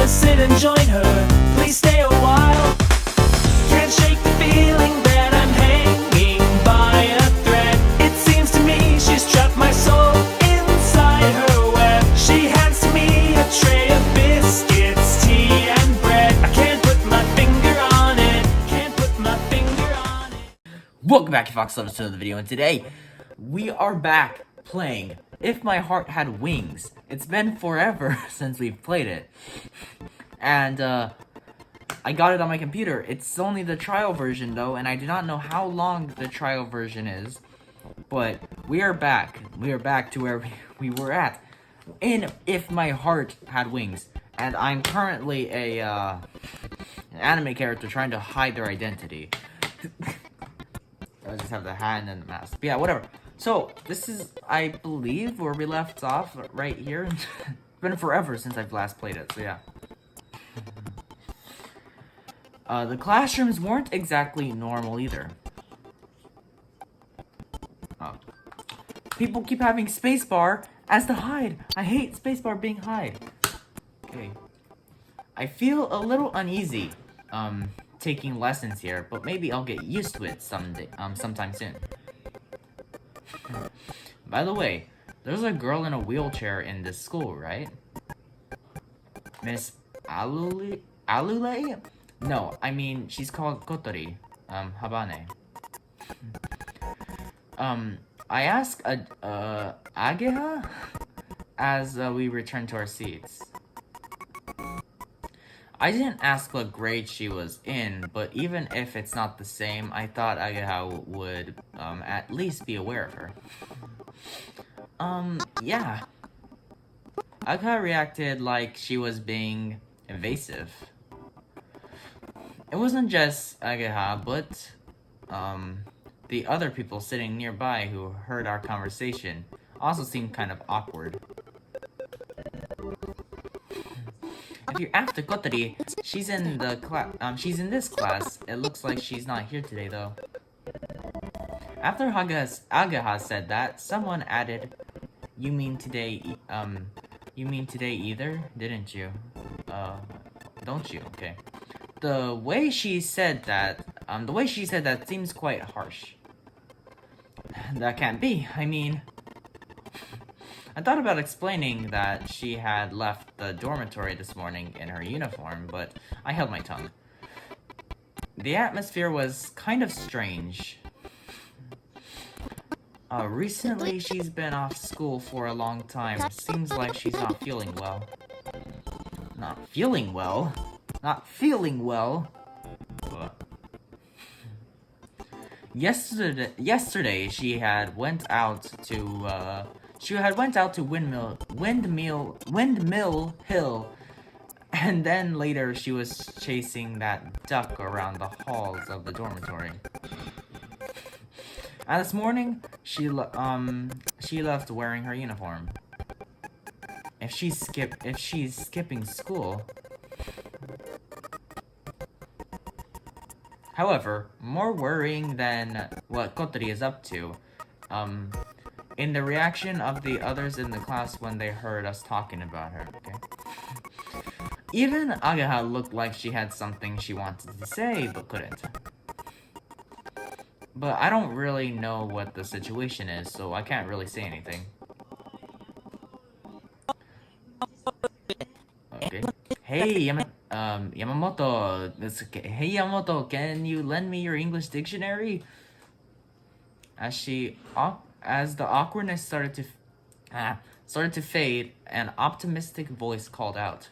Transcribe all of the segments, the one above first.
wanna sit and join her. Please stay a while. Can't shake the feeling that I'm hanging by a thread. It seems to me she's trapped my soul inside her web. She hands to me a tray of biscuits, tea and bread. I can't put my finger on it. Can't put my finger on it. Welcome back to Fox Lovers to the video, and today we are back playing If My Heart Had Wings. It's been forever since we've played it, and I got it on my computer. It's only the trial version though, and I do not know how long the trial version is, but we are back. We are back to where we were at in If My Heart Had Wings, and I'm currently an anime character trying to hide their identity. I just have the hat and then the mask. But yeah, whatever. So, this is, I believe, where we left off, right here. It's been forever since I've last played it, so yeah. The classrooms weren't exactly normal either. People keep having spacebar as the hide. I hate spacebar being hide. Okay. I feel a little uneasy, taking lessons here, but maybe I'll get used to it sometime soon. By the way, there's a girl in a wheelchair in this school, right? Miss Alule? No, I mean, she's called Kotori, Habane. I asked, Ageha? As we return to our seats. I didn't ask what grade she was in, but even if it's not the same, I thought Ageha would, at least be aware of her. Yeah. Ageha reacted like she was being evasive. It wasn't just Ageha, but, the other people sitting nearby who heard our conversation also seemed kind of awkward. If you're after Kotori, she's in the she's in this class. It looks like she's not here today though. After Ageha said that, someone added, you mean today either, didn't you? Don't you? Okay. The way she said that seems quite harsh. That can't be. I mean, I thought about explaining that she had left the dormitory this morning in her uniform, but I held my tongue. The atmosphere was kind of strange. Recently she's been off school for a long time. Seems like she's not feeling well. Not feeling well? Not feeling well? Yesterday she had went out to Windmill Hill, and then later she was chasing that duck around the halls of the dormitory. And this morning, she left wearing her uniform. If she's skipping school. However, more worrying than what Kotori is up to, in the reaction of the others in the class when they heard us talking about her, okay? Even Ageha looked like she had something she wanted to say, but couldn't. But I don't really know what the situation is, so I can't really say anything. Okay. Hey, Yamamoto. Hey, Yamamoto, can you lend me your English dictionary? As the awkwardness started to fade, an optimistic voice called out.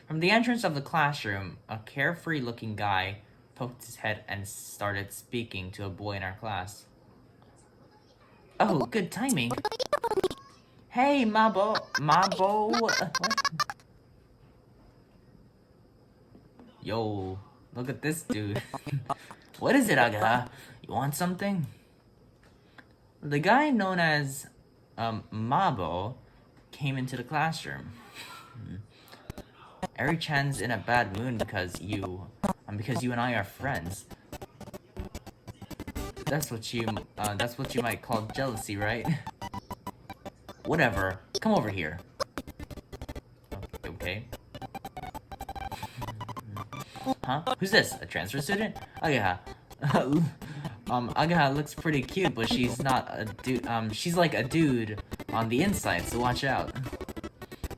From the entrance of the classroom, a carefree-looking guy poked his head and started speaking to a boy in our class. Oh, good timing. Hey, Mabo. What? Yo, look at this dude. What is it, Ageha? You want something? The guy known as Mabo came into the classroom. Eri-chan's in a bad mood because you and I are friends. That's what you might call jealousy, right? Whatever. Come over here. Okay. Huh? Who's this? A transfer student? Agaha. Agaha looks pretty cute, but she's not a dude. She's like a dude on the inside, so watch out.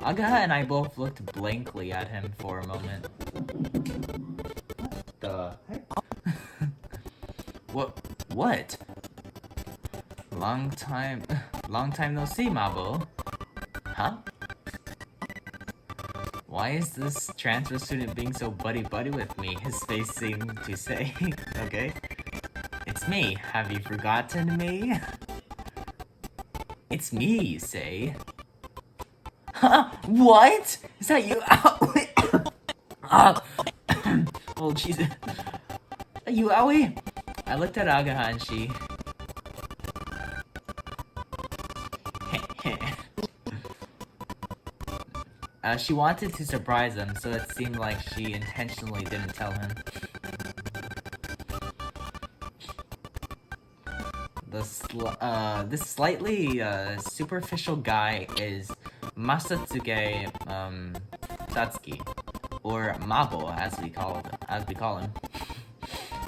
Agaha and I both looked blankly at him for a moment. What the heck? What? Long time no see, Mabo. Huh? Why is this transfer student being so buddy-buddy with me? His face seemed to say. Okay. It's me. Have you forgotten me? It's me, you say. Huh? What? Is that you? Oh, Jesus. Are you Aoi? I looked at Agaha and she... she wanted to surprise him, so it seemed like she intentionally didn't tell him. This slightly superficial guy is Masatsuge Satsuki, or Mabo as we call him.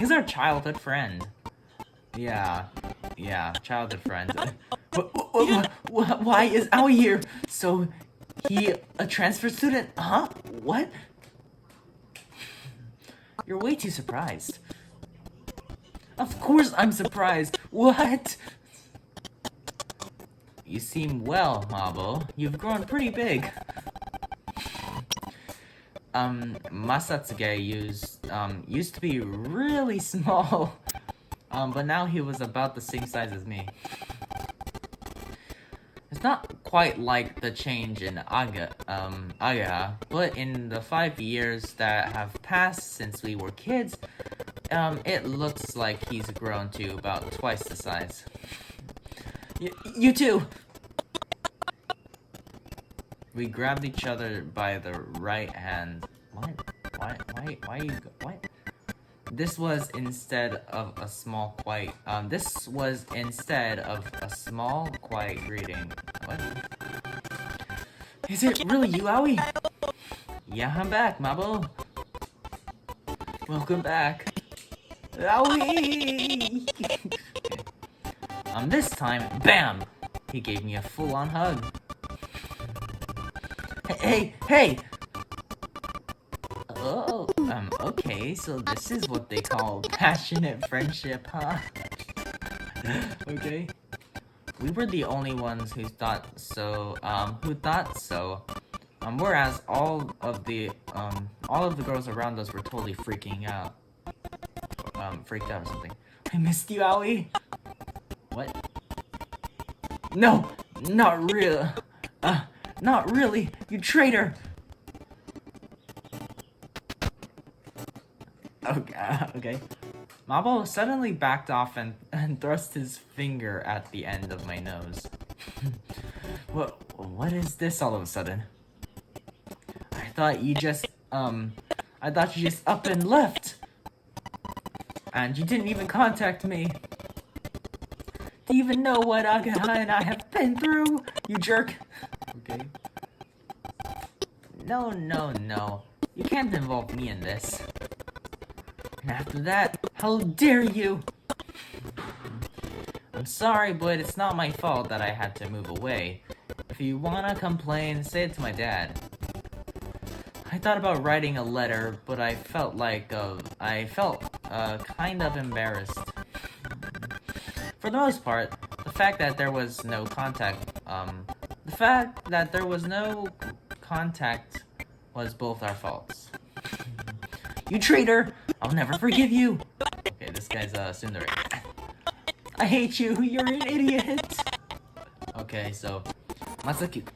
He's our childhood friend. Yeah, childhood friend. Why is Aoi here? So he a transfer student? Huh? What? You're way too surprised. Of course I'm surprised. What? You seem well, Mabo. You've grown pretty big. Masatsuge used to be really small. But now he was about the same size as me. It's not quite like the change in Agaha, but in the 5 years that have passed since we were kids, it looks like he's grown to about twice the size. You too! We grabbed each other by the right hand. What? What? This was instead of a small, quiet greeting. What? Is it really you, Aoi? Yeah, I'm back, Mabo. Welcome back. Aoi! This time, bam! He gave me a full-on hug. Hey! Oh, okay, so this is what they call passionate friendship, huh? Okay. We were the only ones who thought so, whereas all of the girls around us were totally freaking out. Freaked out or something. I missed you, Aoi! What? No! Not real! Not really! You traitor! Okay. Mabo suddenly backed off and thrust his finger at the end of my nose. What is this all of a sudden? I thought you just up and left! And you didn't even contact me! Do you even know what Agaha and I have been through, you jerk? Okay. No. You can't involve me in this. And after that, how dare you? I'm sorry, but it's not my fault that I had to move away. If you wanna complain, say it to my dad. I thought about writing a letter, but I felt kind of embarrassed. For the most part, the fact that there was no contact was both our faults. You traitor! I'll never forgive you! Okay, this guy's Tsundere. I hate you! You're an idiot! Okay, so Matsatsuge,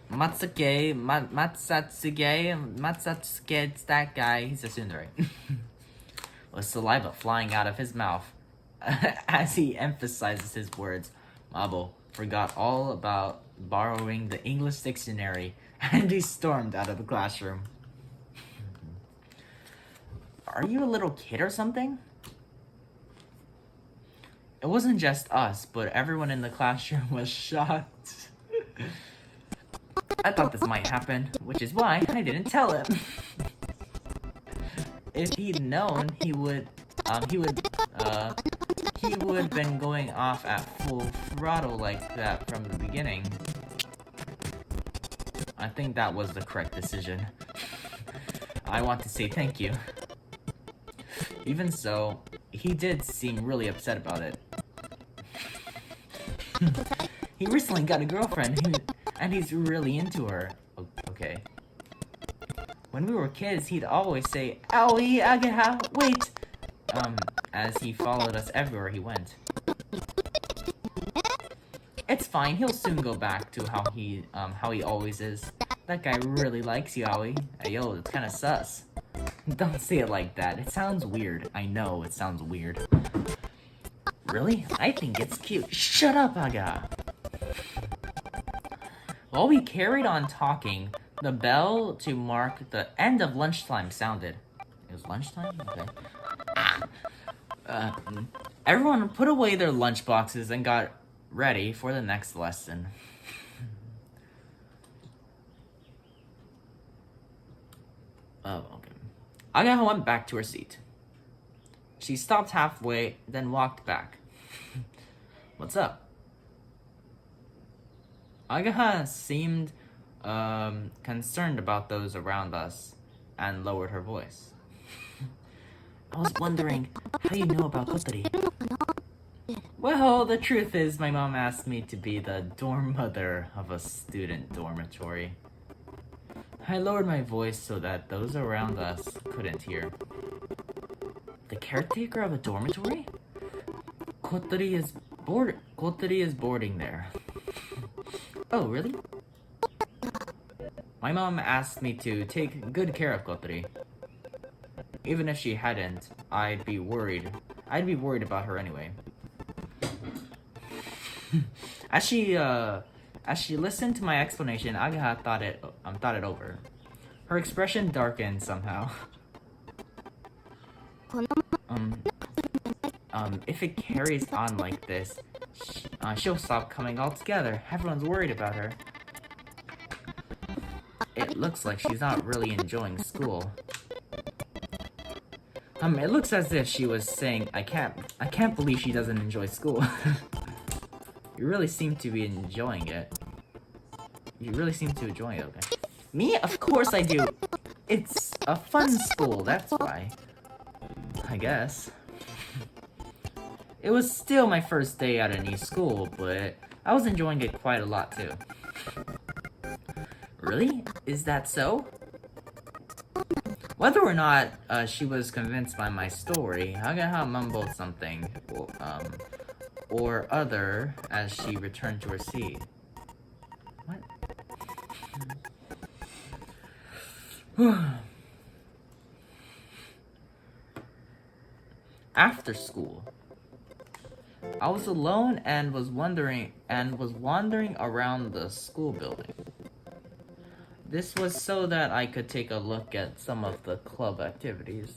it's that guy, he's a Tsundere. With saliva flying out of his mouth. As he emphasizes his words, Mabo forgot all about borrowing the English dictionary and he stormed out of the classroom. Are you a little kid or something? It wasn't just us, but everyone in the classroom was shocked. I thought this might happen, which is why I didn't tell him. if he'd known, he would have been going off at full throttle like that from the beginning. I think that was the correct decision. I want to say thank you. Even so, he did seem really upset about it. He recently got a girlfriend and he's really into her. Okay. When we were kids, he'd always say, "Owie, agaha, wait!" As he followed us everywhere he went. It's fine, he'll soon go back to how he always is. That guy really likes you, Owie. Ayo, it's kinda sus. Don't say it like that, it sounds weird. I know, it sounds weird. Really? I think it's cute. Shut up, Aga! While we carried on talking, the bell to mark the end of lunchtime sounded. It was lunchtime? Okay. Everyone put away their lunch boxes and got ready for the next lesson. Oh, okay. Agaha went back to her seat. She stopped halfway, then walked back. What's up? Agaha seemed concerned about those around us and lowered her voice. I was wondering, how you know about Kotori? Well, the truth is my mom asked me to be the dorm mother of a student dormitory. I lowered my voice so that those around us couldn't hear. The caretaker of a dormitory? Kotori is boarding there. Oh, really? My mom asked me to take good care of Kotori. Even if she hadn't, I'd be worried about her anyway. As she listened to my explanation, Agaha thought it over. Her expression darkened somehow. If it carries on like this, she'll stop coming altogether. Everyone's worried about her. It looks like she's not really enjoying school. It looks as if she was saying, I can't believe she doesn't enjoy school. You really seem to be enjoying it. You really seem to enjoy it, okay? Me? Of course I do. It's a fun school, that's why. I guess. It was still my first day at a new school, but I was enjoying it quite a lot too. Really? Is that so? Whether or not she was convinced by my story, Agaha mumbled something or other as she returned to her seat. What? After school, I was alone and was wandering around the school building. This was so that I could take a look at some of the club activities.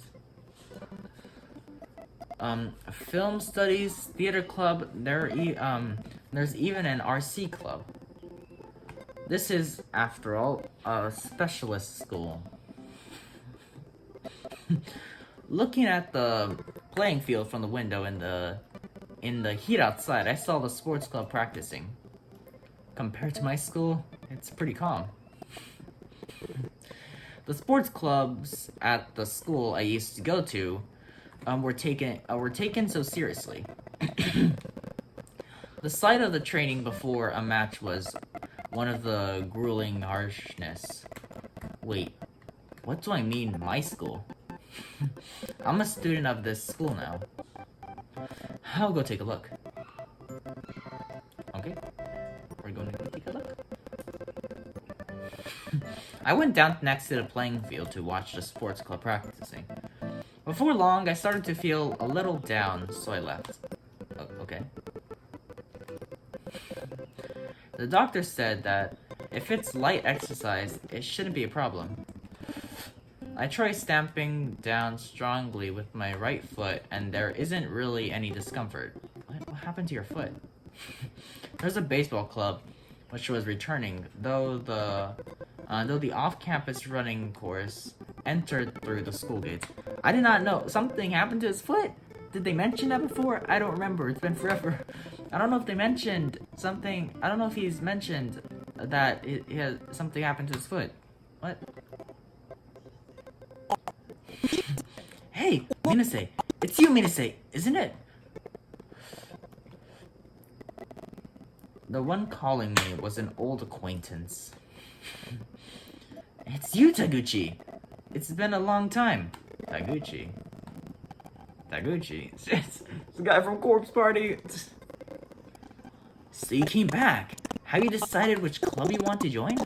Film studies, theater club, there's even an RC club. This is, after all, a specialist school. Looking at the playing field from the window in the heat outside, I saw the sports club practicing. Compared to my school, it's pretty calm. The sports clubs at the school I used to go to were taken so seriously. The sight of the training before a match was one of the grueling harshness. Wait, what do I mean, my school? I'm a student of this school now. I'll go take a look. Okay, we're going to go take a look. I went down next to the playing field to watch the sports club practicing. Before long, I started to feel a little down, so I left. Okay. The doctor said that if it's light exercise, it shouldn't be a problem. I tried stamping down strongly with my right foot, and there isn't really any discomfort. What happened to your foot? There's a baseball club, which was returning, though the off-campus running course entered through the school gates. I did not know something happened to his foot. Did they mention that before? I don't remember. It's been forever. I don't know if they mentioned something. I don't know if he's mentioned that he has something happened to his foot. What? Hey, Minase. It's you, Minase, isn't it? The one calling me was an old acquaintance. It's you, Taguchi. It's been a long time. Taguchi. It's the guy from Corpse Party. So you came back. Have you decided which club you want to join?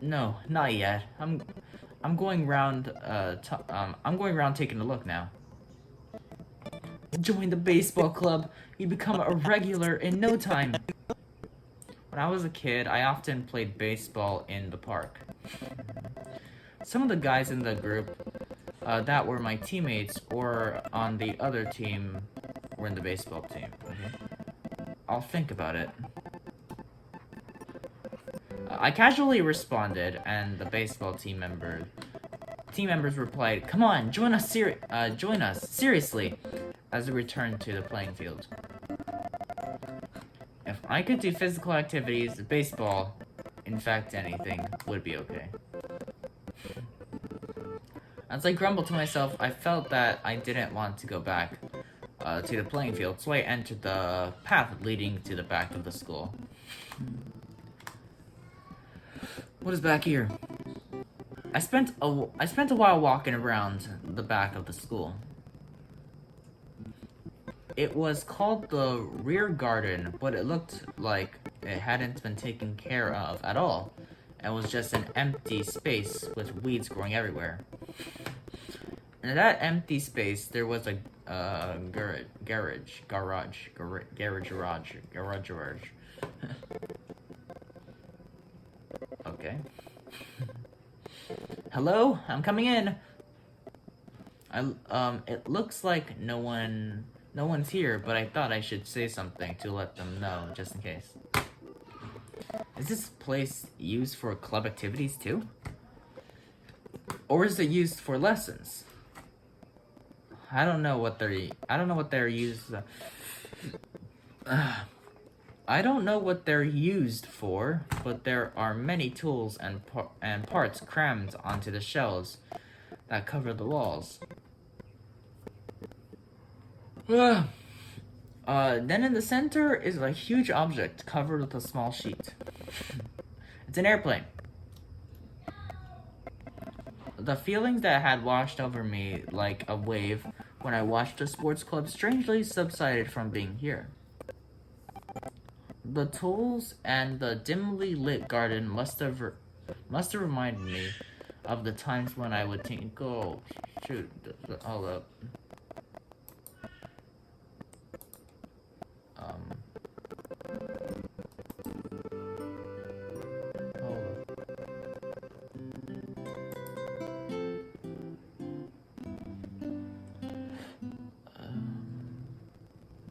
No, not yet. I'm going round taking a look now. Join the baseball club. You become a regular in no time. When I was a kid, I often played baseball in the park. Some of the guys in the group that were my teammates or on the other team were in the baseball team. Okay. I'll think about it. I casually responded, and the baseball team members replied, "Come on, join us seriously," as we returned to the playing field. If I could do physical activities, baseball, in fact anything, would be okay. As I grumbled to myself, I felt that I didn't want to go back to the playing field, so I entered the path leading to the back of the school. What is back here? I spent a while walking around the back of the school. It was called the rear garden, but it looked like it hadn't been taken care of at all, and was just an empty space with weeds growing everywhere. In that empty space, there was a garage. Okay. Hello, I'm coming in. It looks like no one's here, but I thought I should say something to let them know, just in case. Is this place used for club activities too? Or is it used for lessons? I don't know what they're used. I don't know what they're used for, but there are many tools and parts crammed onto the shelves that cover the walls. Then in the center is a huge object covered with a small sheet. It's an airplane. The feelings that had washed over me like a wave when I watched the sports club strangely subsided from being here. The tools and the dimly lit garden must have reminded me of the times when I would think, oh, shoot, hold up.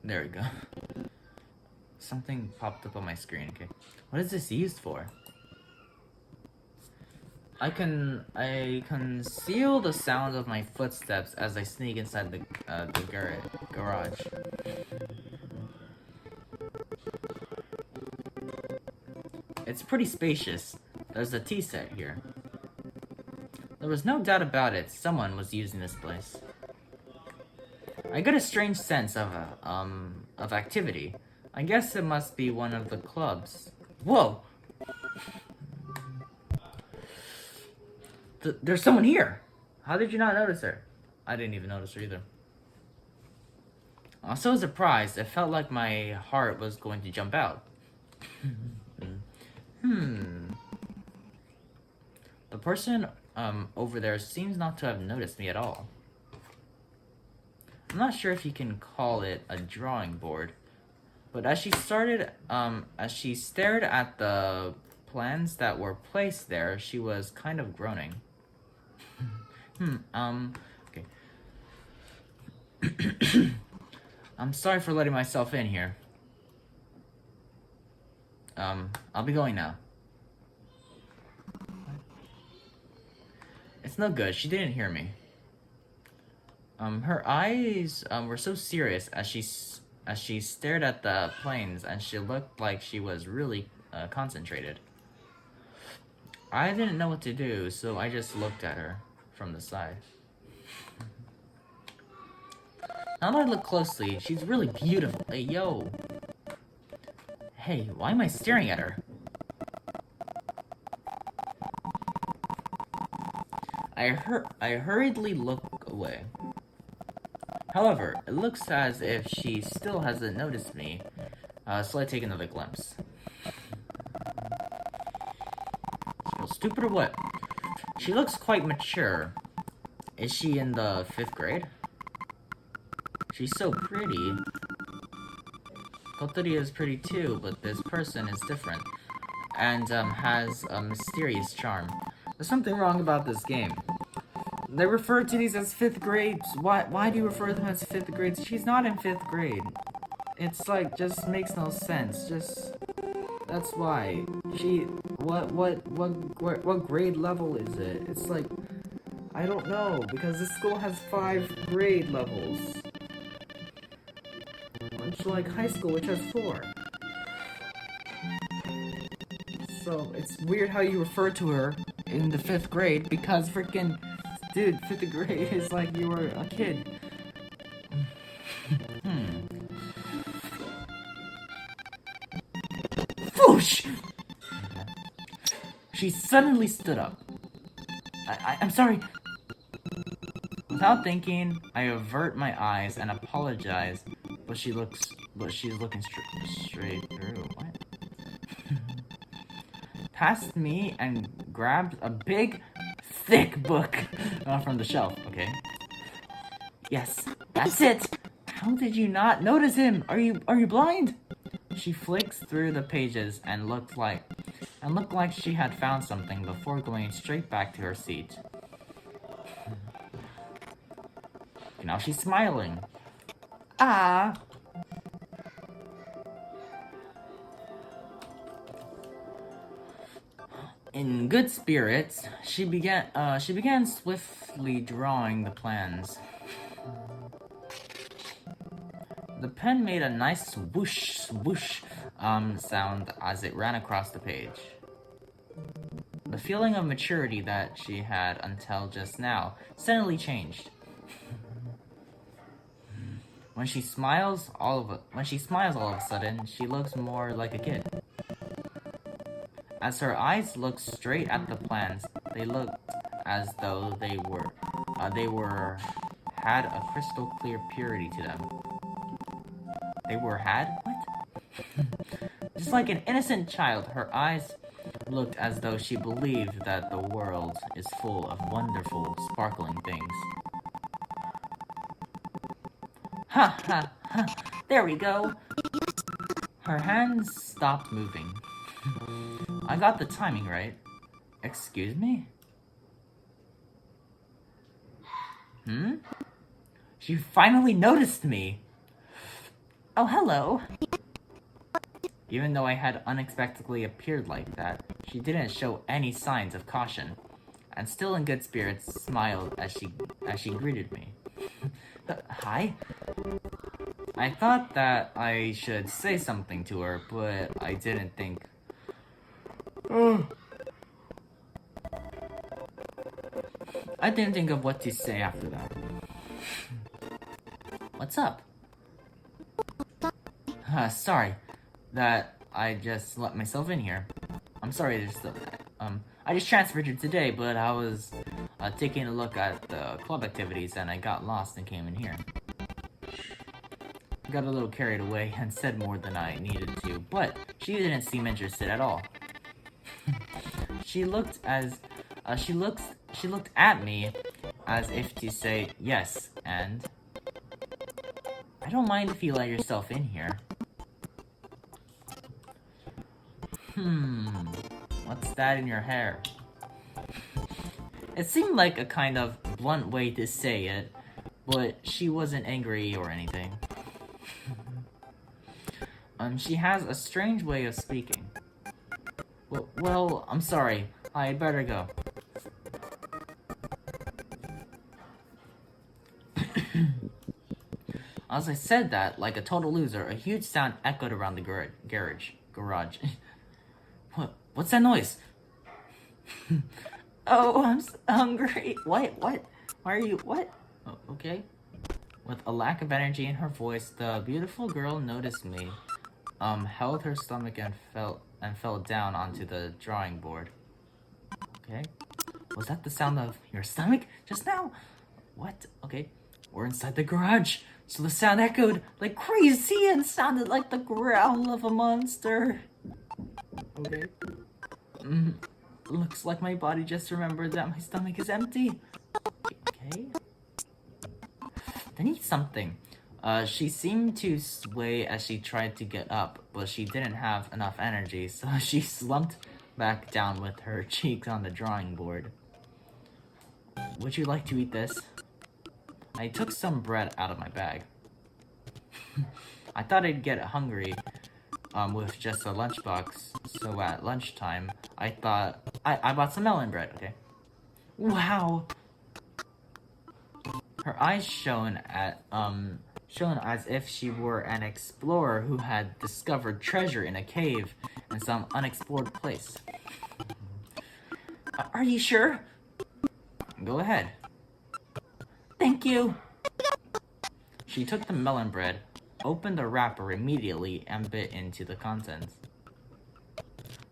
There we go. Something popped up on my screen, okay. What is this used for? I conceal the sound of my footsteps as I sneak inside the garage. It's pretty spacious. There's a tea set here. There was no doubt about it, someone was using this place. I got a strange sense of activity. I guess it must be one of the clubs. Whoa! There's someone here! How did you not notice her? I didn't even notice her either. I was so surprised, it felt like my heart was going to jump out. The person over there seems not to have noticed me at all. I'm not sure if you can call it a drawing board, but as she stared at the plans that were placed there, she was kind of groaning. Okay. I'm sorry for letting myself in here. I'll be going now. It's no good. She didn't hear me. Her eyes were so serious as she stared at the planes, and she looked like she was really concentrated. I didn't know what to do, so I just looked at her from the side. Now that I look closely, she's really beautiful. Hey, yo. Hey, why am I staring at her? I hurriedly look away. However, it looks as if she still hasn't noticed me, so I take another glimpse. So stupid or what? She looks quite mature. Is she in the 5th grade? She's so pretty. Kotori is pretty too, but this person is different, and has a mysterious charm. There's something wrong about this game. They refer to these as 5th grades. Why do you refer to them as 5th grades? She's not in 5th grade. It's like, just makes no sense. That's why. What grade level is it? It's like, I don't know, because this school has 5 grade levels. Much like high school, which has 4. So, it's weird how you refer to her in the 5th grade, because freaking... Dude, 5th grade is like you were a kid. Whoosh! She suddenly stood up. I'm sorry. Without thinking, I avert my eyes and apologize, but she's looking straight through. What? Past me and grabbed a big, thick book from the shelf. Okay. Yes, that's it. How did you not notice him? Are you blind? She flicks through the pages and looked like she had found something before going straight back to her seat. Now she's smiling. Ah. In good spirits, she began swiftly drawing the plans. The pen made a nice swoosh, swoosh sound as it ran across the page. The feeling of maturity that she had until just now suddenly changed. When she smiles all of a sudden, she looks more like a kid. As her eyes looked straight at the plans, they looked as though they had a crystal clear purity to them. They had? What? Just like an innocent child, her eyes looked as though she believed that the world is full of wonderful, sparkling things. Ha ha ha! There we go! Her hands stopped moving. I got the timing right. Excuse me? She finally noticed me! Oh, hello! Even though I had unexpectedly appeared like that, she didn't show any signs of caution, and still in good spirits smiled as she greeted me. Hi? I thought that I should say something to her, but I didn't think... I didn't think of what to say after that. What's up? Sorry that I just let myself in here. I'm sorry I just transferred here today, but I was taking a look at the club activities and I got lost and came in here. Got a little carried away and said more than I needed to, but she didn't seem interested at all. She looked at me as if to say yes, and I don't mind if you let yourself in here. What's that in your hair? It seemed like a kind of blunt way to say it, but she wasn't angry or anything. She has a strange way of speaking. Well, I'm sorry. I better go. As I said that, like a total loser, a huge sound echoed around the garage. What's that noise? Oh, I'm hungry. What? Why are you, what? Oh, okay. With a lack of energy in her voice, the beautiful girl noticed me, held her stomach and fell down onto the drawing board. Okay. Was that the sound of your stomach just now? What? Okay. We're inside the garage. So the sound echoed like crazy and sounded like the growl of a monster. Okay. Looks like my body just remembered that my stomach is empty. Okay. I need something. She seemed to sway as she tried to get up, but she didn't have enough energy, so she slumped back down with her cheeks on the drawing board. Would you like to eat this? I took some bread out of my bag. I thought I'd get hungry with just a lunchbox, so at lunchtime, I thought I bought some melon bread, okay? Wow! Her eyes shone as if she were an explorer who had discovered treasure in a cave in some unexplored place. Are you sure? Go ahead. Thank you! She took the melon bread, opened the wrapper immediately, and bit into the contents.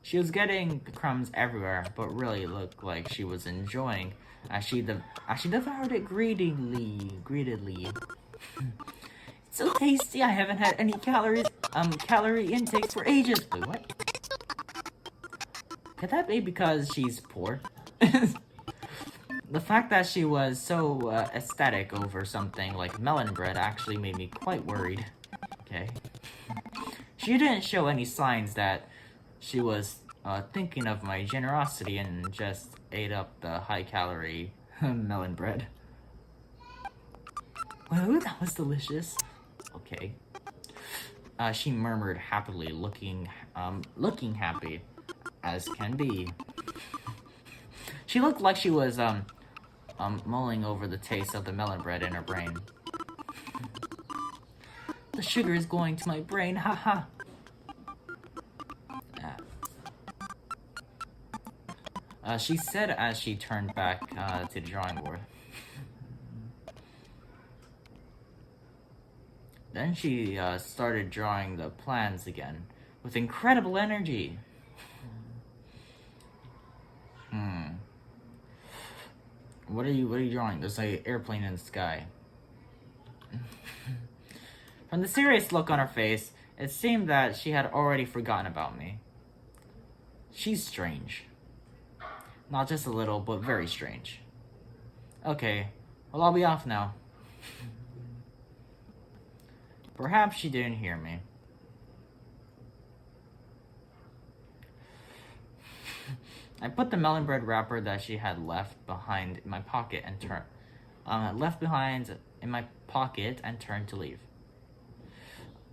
She was getting crumbs everywhere, but really looked like she was enjoying as she devoured it greedily. It's so tasty, I haven't had any calorie intakes for ages. Wait, what? Could that be because she's poor? The fact that she was so ecstatic over something like melon bread actually made me quite worried. Okay. She didn't show any signs that she was thinking of my generosity and just ate up the high-calorie melon bread. Whoa, that was delicious. Okay. She murmured happily, looking happy as can be. She looked like she was mulling over the taste of the melon bread in her brain. The sugar is going to my brain, haha. She said as she turned back to the drawing board. Then she started drawing the plans again with incredible energy. What are you drawing? There's an airplane in the sky. From the serious look on her face, it seemed that she had already forgotten about me. She's strange. Not just a little, but very strange. Okay, well, I'll be off now. Perhaps she didn't hear me. I put the melon bread wrapper that she had left behind in my pocket and turned to leave.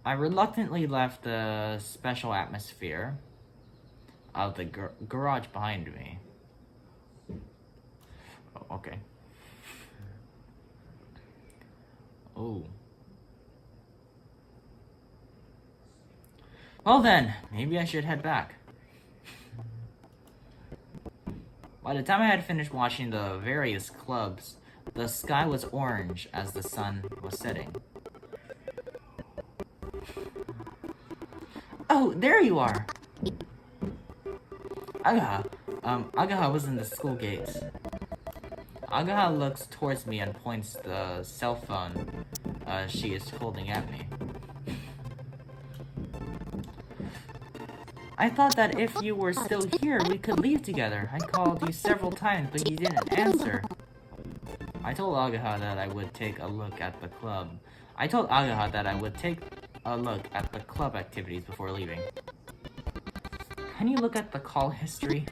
I reluctantly left the special atmosphere of the garage behind me. Oh, okay. Oh. Well then, maybe I should head back. By the time I had finished watching the various clubs, the sky was orange as the sun was setting. Oh, there you are! Agaha was in the school gates. Agaha looks towards me and points the cell phone she is holding at me. I thought that if you were still here, we could leave together. I called you several times, but you didn't answer. I told Agaha that I would take a look at the club. Activities before leaving. Can you look at the call history?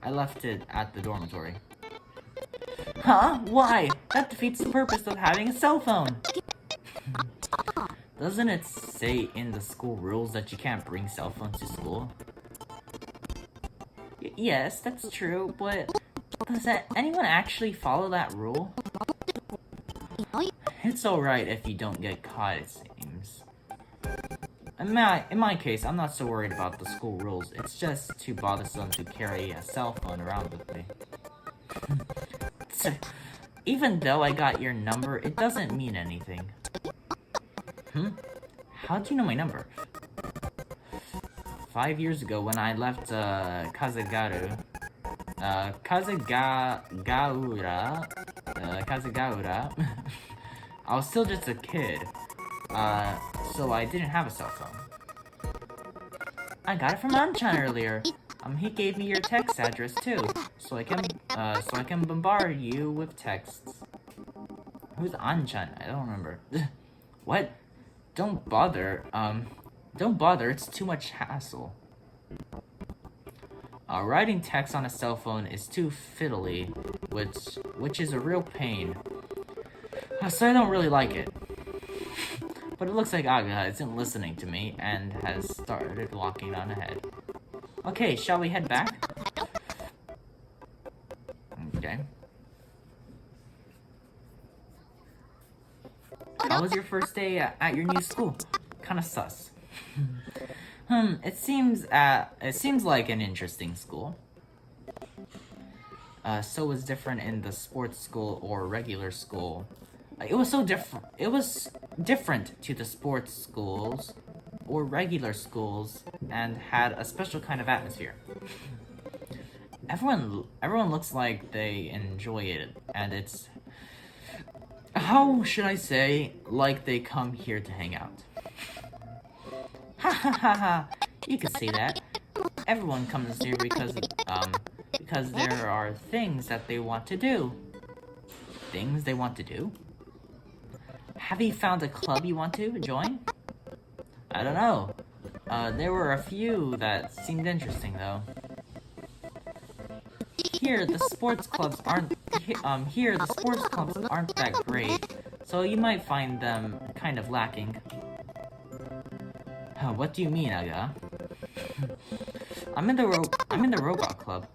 I left it at the dormitory. Huh? Why? That defeats the purpose of having a cell phone. Doesn't it say in the school rules that you can't bring cell phones to school? Yes, that's true, but Does anyone actually follow that rule? It's alright if you don't get caught, it seems. In my case, I'm not so worried about the school rules. It's just too bothersome to carry a cell phone around with me. Even though I got your number, it doesn't mean anything. How do you know my number? 5 years ago, when I left Kazagaura, I was still just a kid, so I didn't have a cell phone. I got it from Anchan earlier. He gave me your text address too, so I can bombard you with texts. Who's Anchan? I don't remember. What? Don't bother. It's too much hassle. Writing text on a cell phone is too fiddly, which is a real pain. So I don't really like it. But it looks like Aga isn't listening to me and has started walking on ahead. Okay, shall we head back? Okay. How was your first day at your new school? Kinda sus. It seems like an interesting school. So was different in the sports school or regular school. It was different to the sports schools or regular schools and had a special kind of atmosphere. Everyone looks like they enjoy it, and it's, how should I say, like they come here to hang out. Ha ha ha ha! You could say that. Everyone comes here because there are things that they want to do. Things they want to do? Have you found a club you want to join? I don't know. There were a few that seemed interesting though. Here the sports clubs aren't that great, so you might find them kind of lacking. What do you mean, Aga? I'm in the robot club.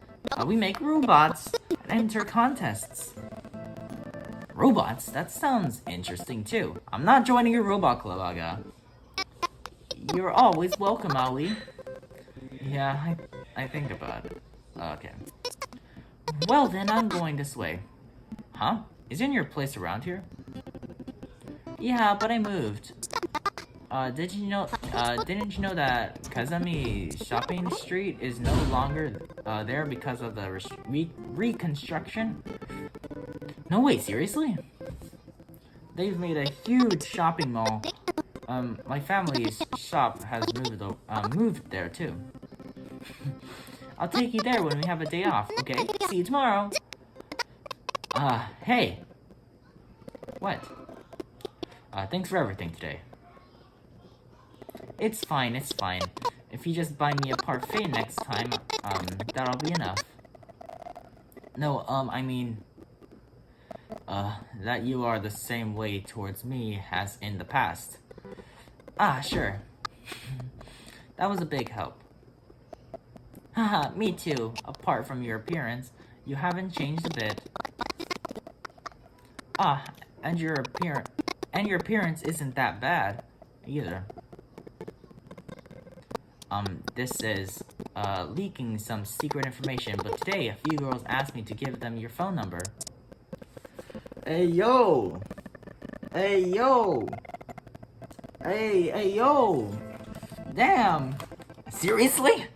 We make robots and enter contests. Robots? That sounds interesting too. I'm not joining your robot club, Aga. You're always welcome, Aoi. Yeah, I think about it. Okay. Well then, I'm going this way. Huh? Isn't your place around here? Yeah, but I moved. Didn't you know that Kazami Shopping Street is no longer there because of the reconstruction? No way, seriously? They've made a huge shopping mall. My family's shop has moved there too. I'll take you there when we have a day off, okay? See you tomorrow. Hey. What? Thanks for everything today. It's fine. If you just buy me a parfait next time, that'll be enough. No, I mean, that you are the same way towards me as in the past. Sure. That was a big help. Haha, me too. Apart from your appearance, you haven't changed a bit. And your appearance isn't that bad either. This is leaking some secret information, but today a few girls asked me to give them your phone number. Hey yo! Hey yo! Hey yo! Damn! Seriously?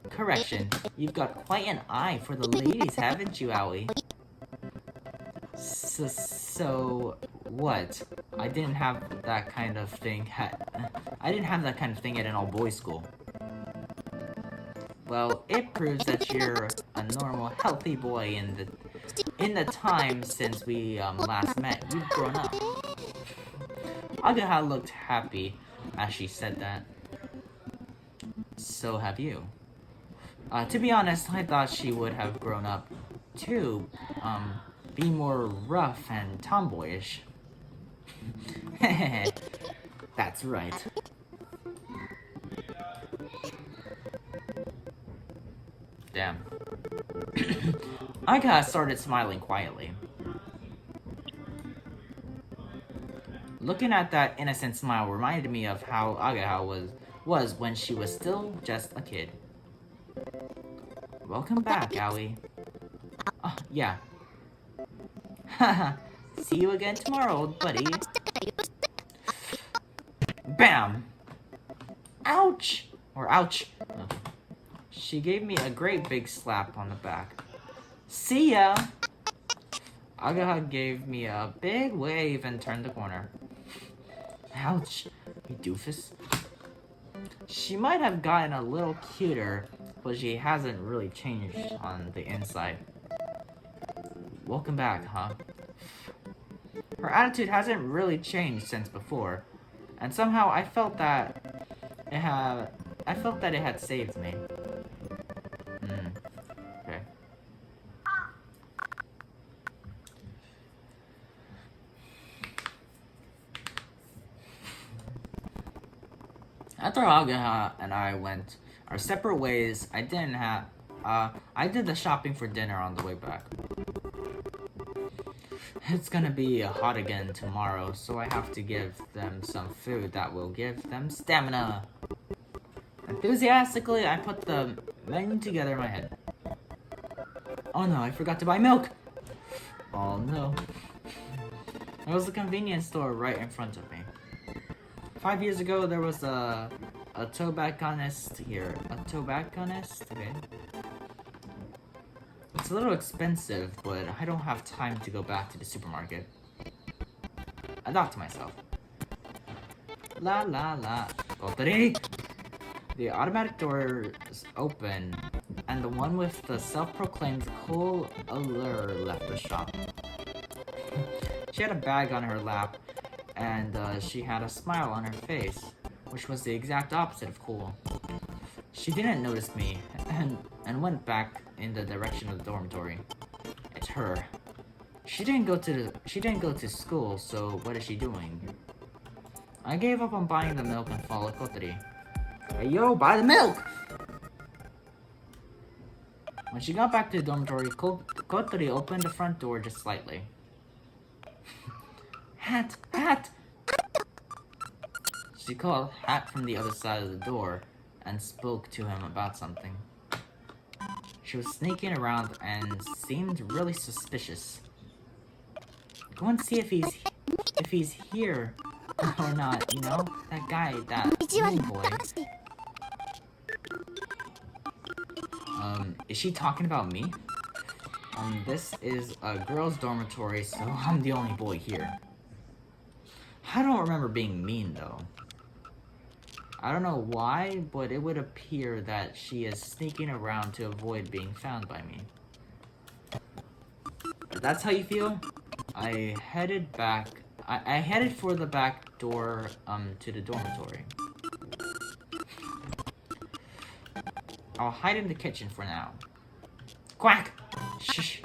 Correction, you've got quite an eye for the ladies, haven't you, Aoi? So what? I didn't have that kind of thing. I didn't have that kind of thing at an all-boys school. Well, it proves that you're a normal, healthy boy in the time since we last met. You've grown up. Agaha looked happy as she said that. So have you. To be honest, I thought she would have grown up too. Be more rough and tomboyish. That's right. Damn. Aga started smiling quietly. Looking at that innocent smile reminded me of how Agaha was when she was still just a kid. Welcome back, Aoi. Oh, yeah. Haha. See you again tomorrow, old buddy. Bam! Ouch! Or ouch. She gave me a great big slap on the back. See ya! Agaha gave me a big wave and turned the corner. Ouch, you doofus. She might have gotten a little cuter, but she hasn't really changed on the inside. Welcome back, huh? Her attitude hasn't really changed since before, and somehow I felt that it had saved me. Okay. After Agaha and I went our separate ways, I did the shopping for dinner on the way back. It's gonna be hot again tomorrow, so I have to give them some food that will give them stamina. Enthusiastically, I put the menu together in my head. Oh no, I forgot to buy milk! Oh no. There was a convenience store right in front of me. 5 years ago, there was a tobacconist here. A tobacconist? Okay. It's a little expensive, but I don't have time to go back to the supermarket. I thought to myself. La la la. Kotari! The automatic doors open, and the one with the self-proclaimed cool allure left the shop. She had a bag on her lap, and she had a smile on her face, which was the exact opposite of cool. She didn't notice me, and went back in the direction of the dormitory. It's her. She didn't go to school, so what is she doing? I gave up on buying the milk and followed Kotari. Hey yo, buy the milk! When she got back to the dormitory, Kotari opened the front door just slightly. Hat! Hat! She called Hat from the other side of the door and spoke to him about something. She was sneaking around and seemed really suspicious. Go and see if he's here or not, you know? That guy, that little boy. Is she talking about me? This is a girls' dormitory, so I'm the only boy here. I don't remember being mean, though. I don't know why, but it would appear that she is sneaking around to avoid being found by me. If that's how you feel? I headed for the back door, to the dormitory. I'll hide in the kitchen for now. Quack! Shh!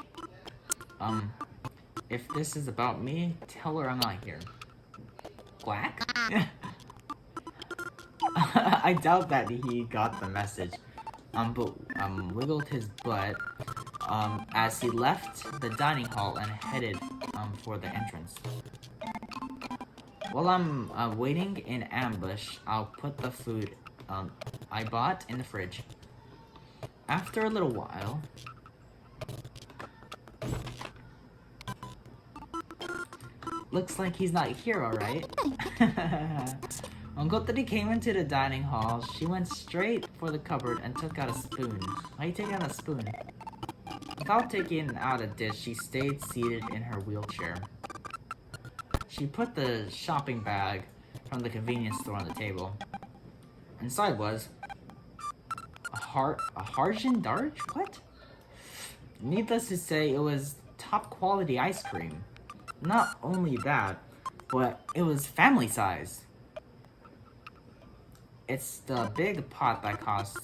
If this is about me, tell her I'm not here. Quack? I doubt that he got the message. But wiggled his butt, as he left the dining hall and headed, for the entrance. While I'm waiting in ambush, I'll put the food, I bought in the fridge. After a little while, looks like he's not here, alright. When Kotari came into the dining hall, she went straight for the cupboard and took out a spoon. Why you taking out a spoon? Without taking out a dish, she stayed seated in her wheelchair. She put the shopping bag from the convenience store on the table. Inside was a Harjan Darj? What? Needless to say, it was top quality ice cream. Not only that, but it was family size. It's the big pot that cost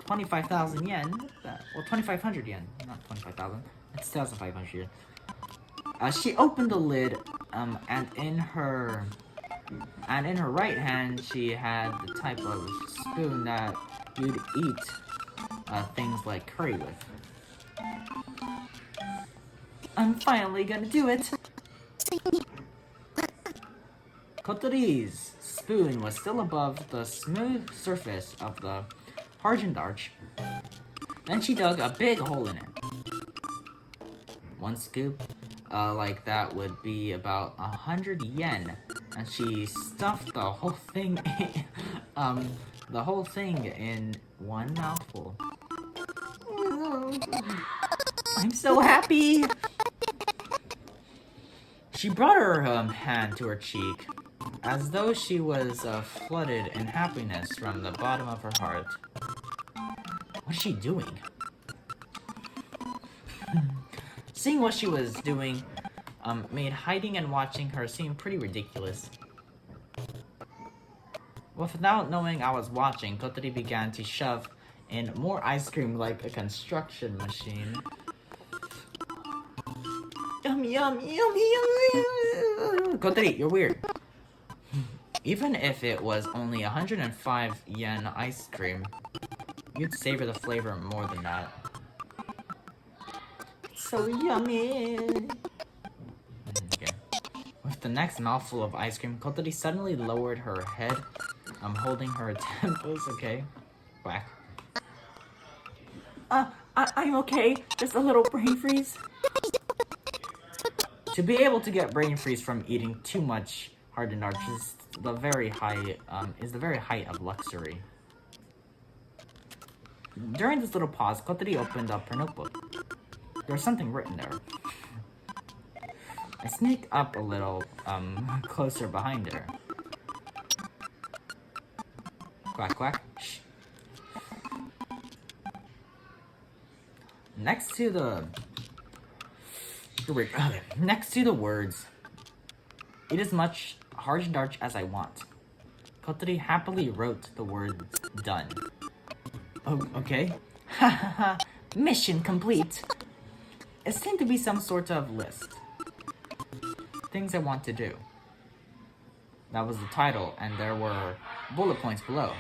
25,000 yen. Well, 2,500 yen, not 25,000. It's 2,500 yen. She opened the lid, and in her right hand, she had the type of spoon that you'd eat things like curry with. I'm finally gonna do it. Kotori's spoon was still above the smooth surface of the hardened arch. Then she dug a big hole in it. One scoop like that would be about 100 yen, and she stuffed the whole thing in one mouthful. I'm so happy! She brought her hand to her cheek, as though she was flooded in happiness from the bottom of her heart. What's she doing? Seeing what she was doing made hiding and watching her seem pretty ridiculous. Without knowing I was watching, Kotori began to shove in more ice cream like a construction machine. Yummy, yummy, yummy, yummy. Kotori, you're weird. Even if it was only 105 yen ice cream, you'd savor the flavor more than that. It's so yummy. Okay. With the next mouthful of ice cream, Kotori suddenly lowered her head. I'm holding her temples, okay? Whack. I'm okay. Just a little brain freeze. To be able to get brain freeze from eating too much hardened arch is the very height of luxury. During this little pause, Kotori opened up her notebook. There was something written there. I sneaked up a little closer behind her. Quack quack. Shh. Next to the words, eat as much hardened arch as I want, Kotori happily wrote the words done. Oh, okay. Ha ha ha. Mission complete. It seemed to be some sort of list. Things I want to do. That was the title, and there were bullet points below.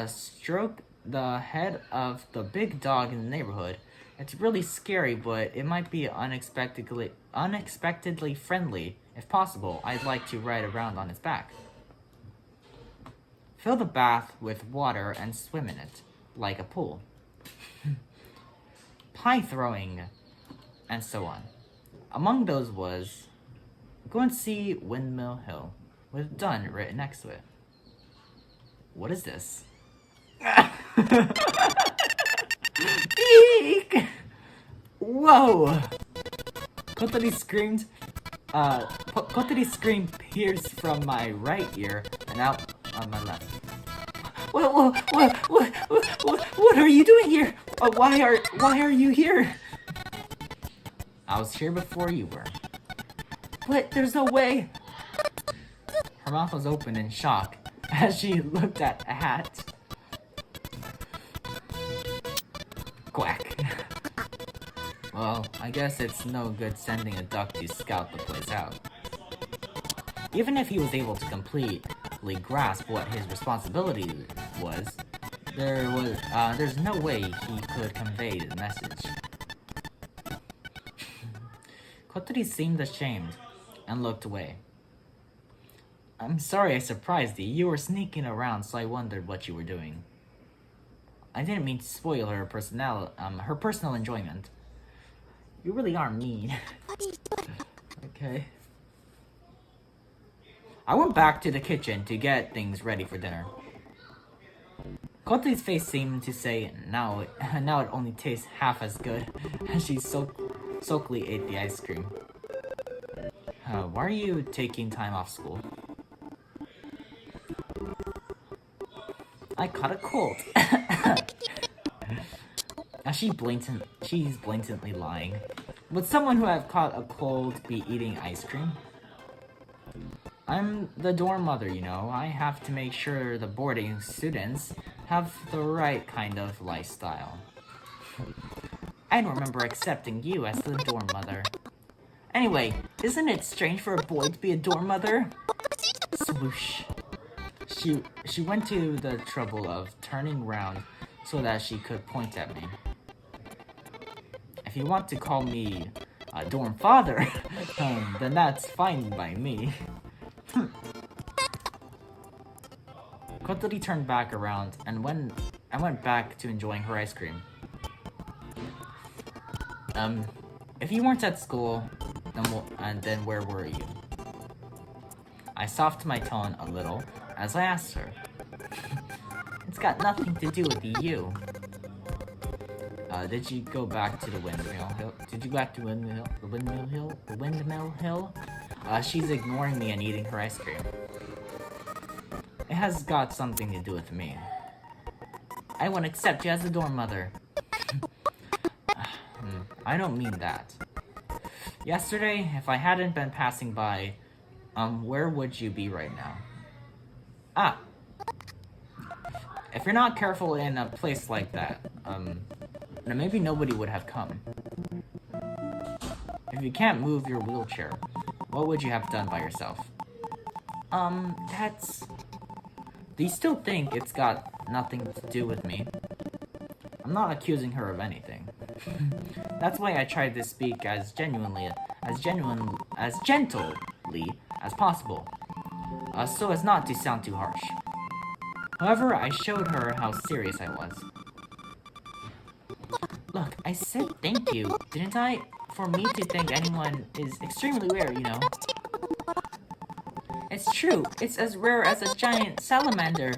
Stroke the head of the big dog in the neighborhood. It's really scary, but it might be unexpectedly friendly. If possible, I'd like to ride around on its back. Fill the bath with water and swim in it, like a pool. Pie throwing, and so on. Among those was, go and see Windmill Hill, with done written next to it. What is this? Eek! Whoa! Kotori's scream pierced from my right ear and out on my left. What are you doing here? Why are you here? I was here before you were. But there's no way. Her mouth was open in shock as she looked at a hat. Quack. Well, I guess it's no good sending a duck to scout the place out. Even if he was able to completely grasp what his responsibility was, there's no way he could convey the message. Kotori seemed ashamed and looked away. I'm sorry I surprised you. You were sneaking around, so I wondered what you were doing. I didn't mean to spoil her personal enjoyment. You really are mean. Okay. I went back to the kitchen to get things ready for dinner. Kotori's face seemed to say, now it only tastes half as good, as she sulkily ate the ice cream. Why are you taking time off school? I caught a cold. She's blatantly lying. Would someone who had caught a cold be eating ice cream? I'm the dorm mother, you know. I have to make sure the boarding students have the right kind of lifestyle. I don't remember accepting you as the dorm mother. Anyway, isn't it strange for a boy to be a dorm mother? Swoosh. She went to the trouble of turning round so that she could point at me. If you want to call me dorm father, then that's fine by me. Kotori turned back around and went back to enjoying her ice cream. If you weren't at school, then where were you? I softened my tone a little as I asked her. It's got nothing to do with you. Did you go back to the windmill hill? Did you go back to the windmill hill? She's ignoring me and eating her ice cream. It has got something to do with me. I won't accept you as a dorm mother. I don't mean that. Yesterday, if I hadn't been passing by, where would you be right now? Ah! If you're not careful in a place like that, then maybe nobody would have come. If you can't move your wheelchair, what would you have done by yourself? That's... Do you still think it's got nothing to do with me? I'm not accusing her of anything. That's why I tried to speak as gently as possible, so as not to sound too harsh. However, I showed her how serious I was. Look, I said thank you, didn't I? For me to thank anyone is extremely rare, you know. It's true, it's as rare as a giant salamander.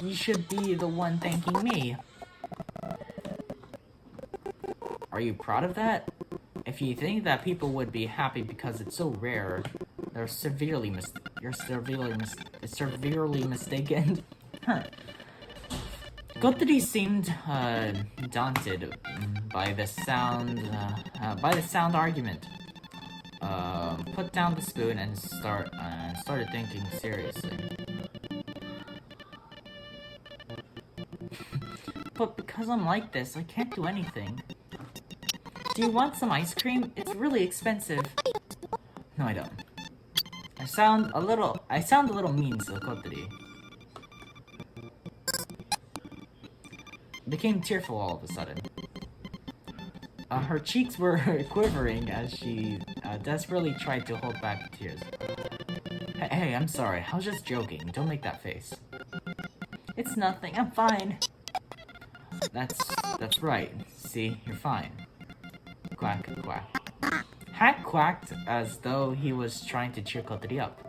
You should be the one thanking me. Are you proud of that? If you think that people would be happy because it's so rare, you're severely mistaken. Kotori seemed daunted by the sound argument. Put down the spoon and started thinking seriously. But because I'm like this, I can't do anything. Do you want some ice cream? It's really expensive. No, I don't. I sound a little mean to Kotori. Became tearful all of a sudden. Her cheeks were quivering as she desperately tried to hold back the tears. Hey, I'm sorry. I was just joking. Don't make that face. It's nothing. I'm fine. That's right. See, you're fine. Quack, quack. Hat quacked as though he was trying to cheer Kotori up.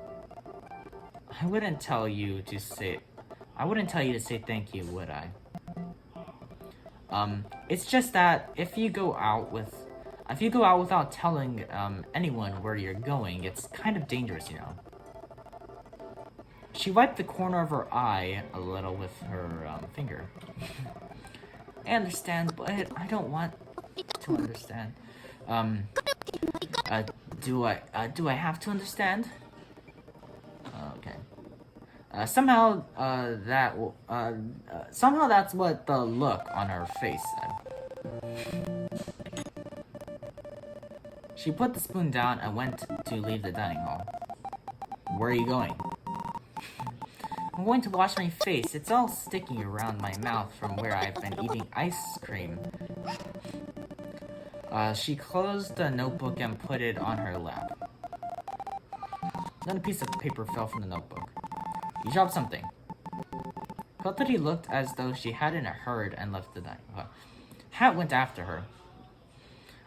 I wouldn't tell you to say thank you, would I? It's just that if you go out without telling anyone where you're going, it's kind of dangerous, you know. She wiped the corner of her eye a little with her finger. I understand, but I don't want to understand. Do I have to understand? Okay. Somehow that's what the look on her face said. She put the spoon down and went to leave the dining hall. Where are you going? I'm going to wash my face. It's all sticky around my mouth from where I've been eating ice cream. She closed the notebook and put it on her lap. Then a piece of paper fell from the notebook. You dropped something. Kotori looked as though she hadn't heard and left the dining hall. Hat went after her.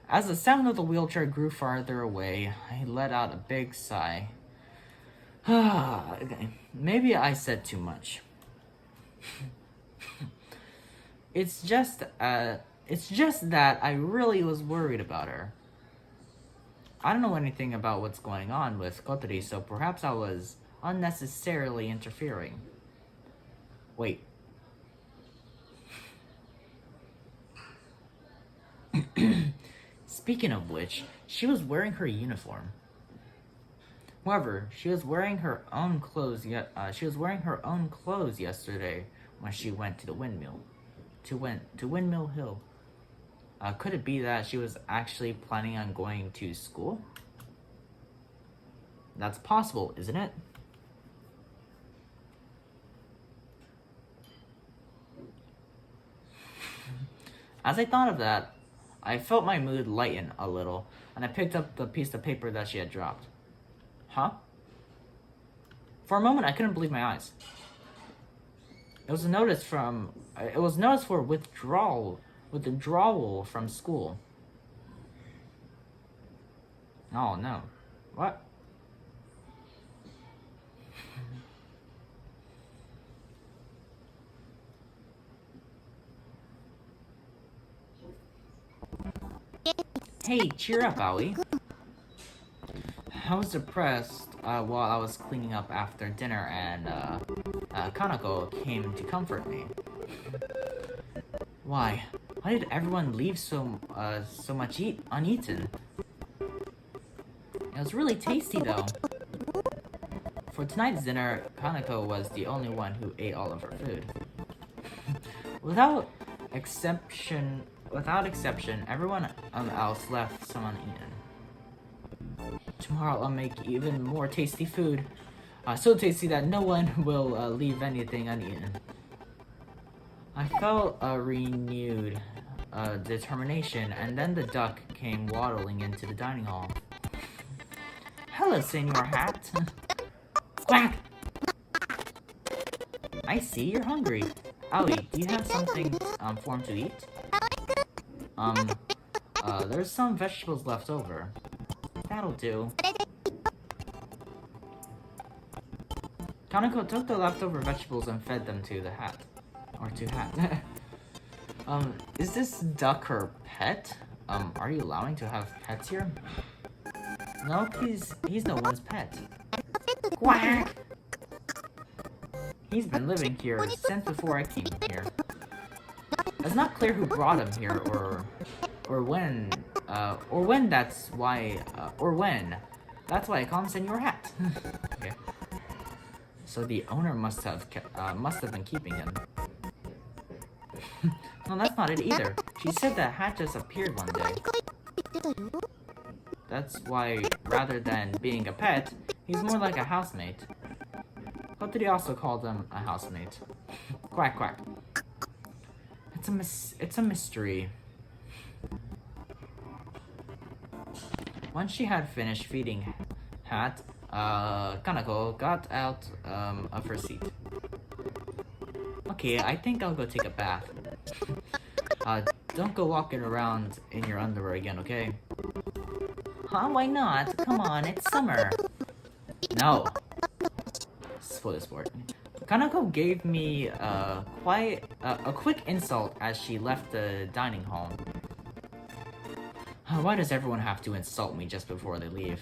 As the sound of the wheelchair grew farther away, I let out a big sigh. Okay. Maybe I said too much. It's just that I really was worried about her. I don't know anything about what's going on with Kotori, so perhaps I was unnecessarily interfering. Wait. Speaking of which, she was wearing her uniform. However, she was wearing her own clothes yesterday when she went to the windmill. To Windmill Hill. Could it be that she was actually planning on going to school? That's possible, isn't it? As I thought of that, I felt my mood lighten a little, and I picked up the piece of paper that she had dropped. Huh? For a moment, I couldn't believe my eyes. It was a notice for withdrawal from school. Oh no. What? Hey, cheer up, Aoi. I was depressed while I was cleaning up after dinner, and Kanako came to comfort me. Why did everyone leave so much uneaten? It was really tasty, though. For tonight's dinner, Kanako was the only one who ate all of her food. Without exception, everyone else left some uneaten. Tomorrow I'll make even more tasty food. So tasty that no one will leave anything uneaten. I felt a renewed determination, and then the duck came waddling into the dining hall. Hello, Senor Hat. Quack! I see you're hungry. Aoi, do you have something for him to eat? There's some vegetables left over. That'll do. Kanako took the leftover vegetables and fed them to the hat. Or to Hat. Is this duck her pet? Are you allowing to have pets here? No, he's no one's pet. Quack! He's been living here since before I came here. It's not clear who brought him here or when. That's why I call him Senor Hat. Okay. So the owner must have been keeping him. No, that's not it either. She said that Hat just appeared one day. That's why, rather than being a pet, he's more like a housemate. What did he also call them a housemate? Quack quack. It's a mystery. Once she had finished feeding Hat, Kanako got out of her seat. Okay, I think I'll go take a bath. Don't go walking around in your underwear again, okay? Huh? Why not? Come on, it's summer. No. Spoiler sport. Kanako gave me a quick insult as she left the dining hall. Why does everyone have to insult me just before they leave?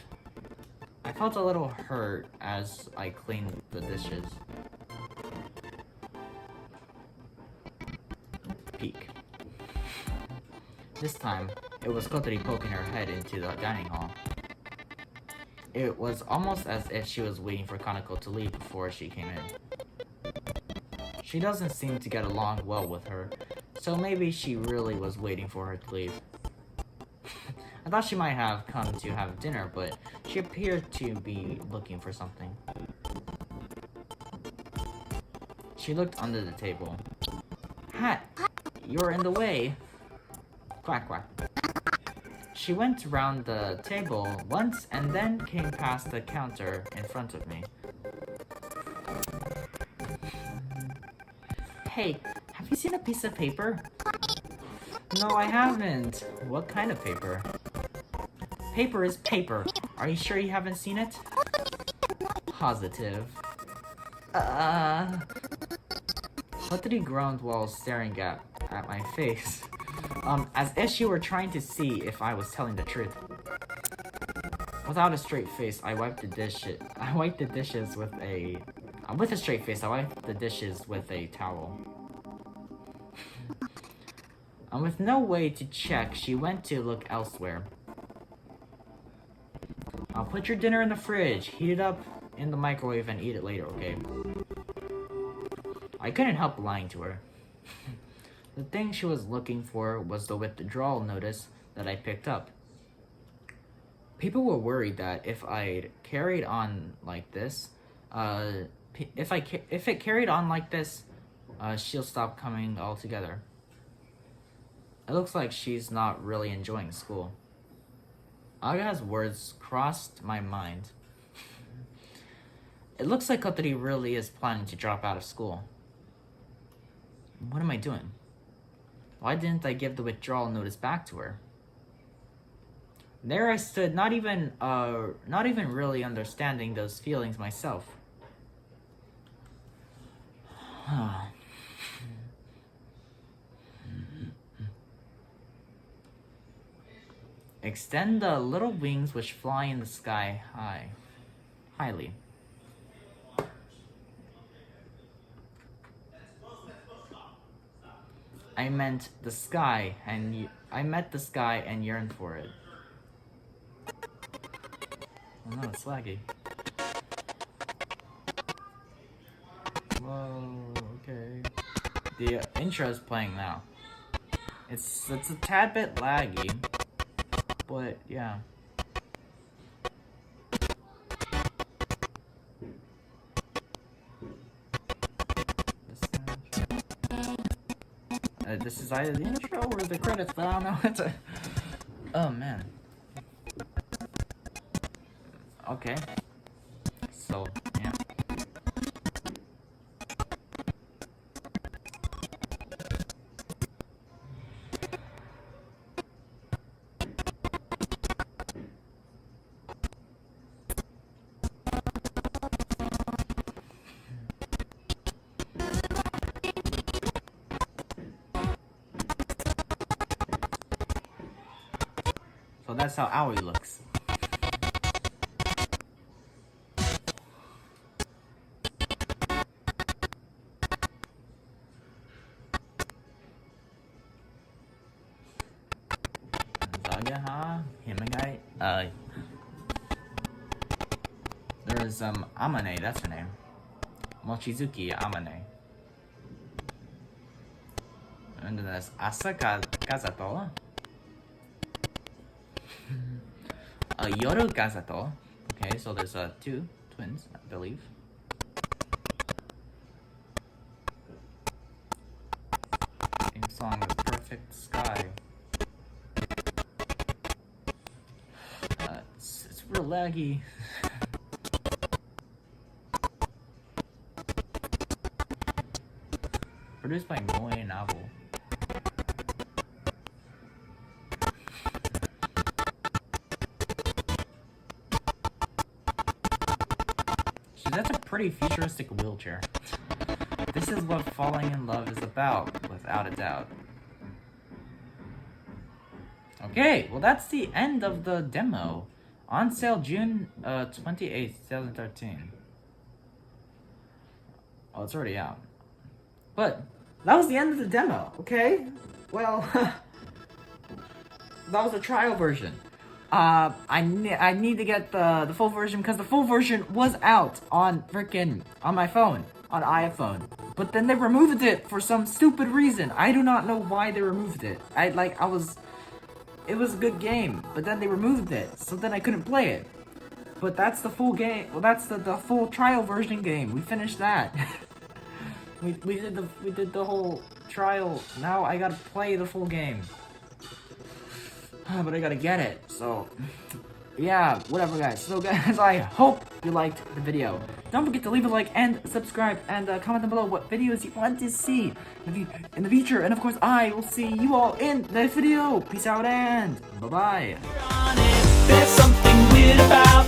I felt a little hurt as I cleaned the dishes. Peek. This time, it was Kotori poking her head into the dining hall. It was almost as if she was waiting for Kanako to leave before she came in. She doesn't seem to get along well with her, so maybe she really was waiting for her to leave. I thought she might have come to have dinner, but she appeared to be looking for something. She looked under the table. Hat, you're in the way. Quack quack. She went around the table once and then came past the counter in front of me. Hey, have you seen a piece of paper? No, I haven't. What kind of paper? Paper is paper. Are you sure you haven't seen it? Positive. Kotori groaned while staring at my face. As if she were trying to see if I was telling the truth. Without a straight face, I wiped the dishes with a... with a straight face, I wiped the dishes with a towel. And with no way to check, she went to look elsewhere. I'll put your dinner in the fridge, heat it up in the microwave, and eat it later, okay? I couldn't help lying to her. The thing she was looking for was the withdrawal notice that I picked up. People were worried that if I carried on like this, if it carried on like this, she'll stop coming altogether. It looks like she's not really enjoying school. Aga's words crossed my mind. It looks like Kotori really is planning to drop out of school. What am I doing? Why didn't I give the withdrawal notice back to her? There I stood, not even really understanding those feelings myself. Extend the little wings which fly in the sky highly. I met the sky and yearned for it. Oh no, it's laggy. Whoa, okay. The intro is playing now. It's a tad bit laggy, but yeah. This is either the intro or the credits, but I don't know. It's a... Oh man. Okay. So, yeah. So that's how Aoi looks. There's Amane, that's her name. Mochizuki Amane. And then there's Asaka Kazato. Yoru Kazato. Okay, so there's two twins, I believe. Same song, The Perfect Sky. It's real laggy. Produced by Moe Novel. So that's a pretty futuristic wheelchair. This is what falling in love is about, without a doubt. Okay, well that's the end of the demo. On sale June 28th, 2013. Oh, it's already out. But that was the end of the demo, okay? Well, that was the trial version. I need to get the full version because the full version was out on my phone, on iPhone. But then they removed it for some stupid reason. I do not know why they removed it. It was a good game, but then they removed it, so then I couldn't play it. But that's the full game. Well, that's the full trial version game. We finished that. we did the whole trial. Now I gotta play the full game. But I gotta get it. So yeah, whatever, guys. So guys, I hope you liked the video. Don't forget to leave a like and subscribe, and comment down below what videos you want to see in the future. And of course, I will see you all in the next video. Peace out and bye bye. There's something weird about